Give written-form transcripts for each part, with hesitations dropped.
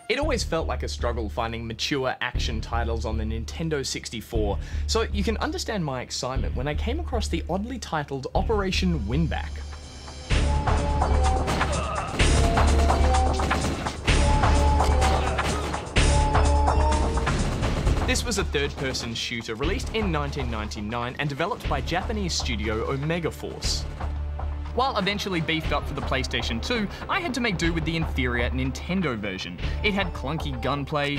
It always felt like a struggle finding mature action titles on the Nintendo 64, so you can understand my excitement when I came across the oddly titled Operation WinBack. This was a third-person shooter released in 1999 and developed by Japanese studio Omega Force. While eventually beefed up for the PlayStation 2, I had to make do with the inferior Nintendo version. It had clunky gunplay,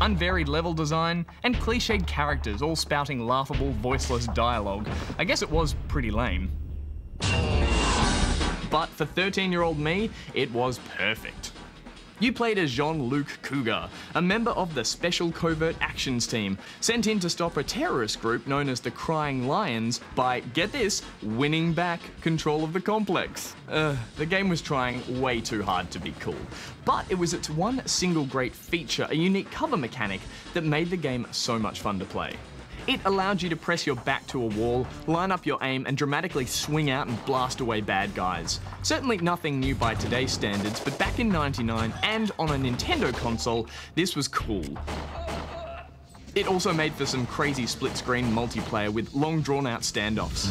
unvaried level design, and cliched characters all spouting laughable, voiceless dialogue. I guess it was pretty lame. But for 13-year-old me, it was perfect. You played as Jean-Luc Cougar, a member of the Special Covert Actions Team, sent in to stop a terrorist group known as the Crying Lions by, get this, winning back control of the complex. The game was trying way too hard to be cool, but it was its one single great feature, a unique cover mechanic, that made the game so much fun to play. It allowed you to press your back to a wall, line up your aim, and dramatically swing out and blast away bad guys. Certainly nothing new by today's standards, but back in '99 and on a Nintendo console, this was cool. It also made for some crazy split-screen multiplayer with long drawn-out standoffs.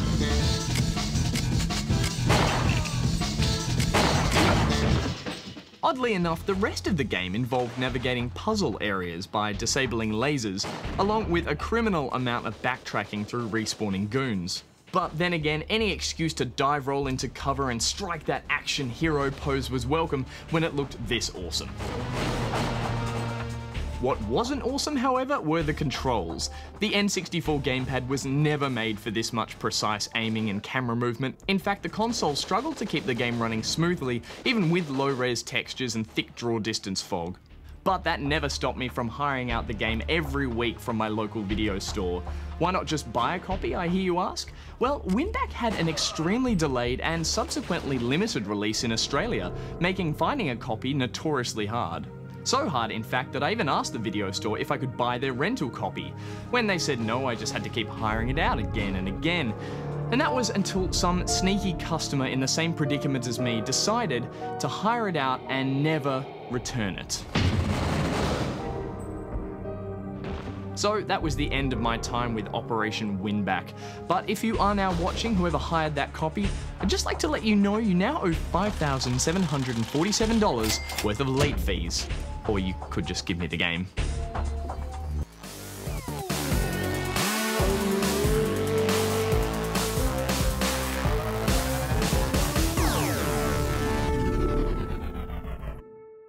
Oddly enough, the rest of the game involved navigating puzzle areas by disabling lasers, along with a criminal amount of backtracking through respawning goons. But then again, any excuse to dive roll into cover and strike that action hero pose was welcome when it looked this awesome. What wasn't awesome, however, were the controls. The N64 gamepad was never made for this much precise aiming and camera movement. In fact, the console struggled to keep the game running smoothly, even with low-res textures and thick draw distance fog. But that never stopped me from hiring out the game every week from my local video store. Why not just buy a copy, I hear you ask? Well, WinBack had an extremely delayed and subsequently limited release in Australia, making finding a copy notoriously hard. So hard, in fact, that I even asked the video store if I could buy their rental copy. When they said no, I just had to keep hiring it out again and again. And that was until some sneaky customer in the same predicament as me decided to hire it out and never return it. So that was the end of my time with Operation WinBack. But if you are now watching, whoever hired that copy, I'd just like to let you know you now owe $5,747 worth of late fees. Or you could just give me the game.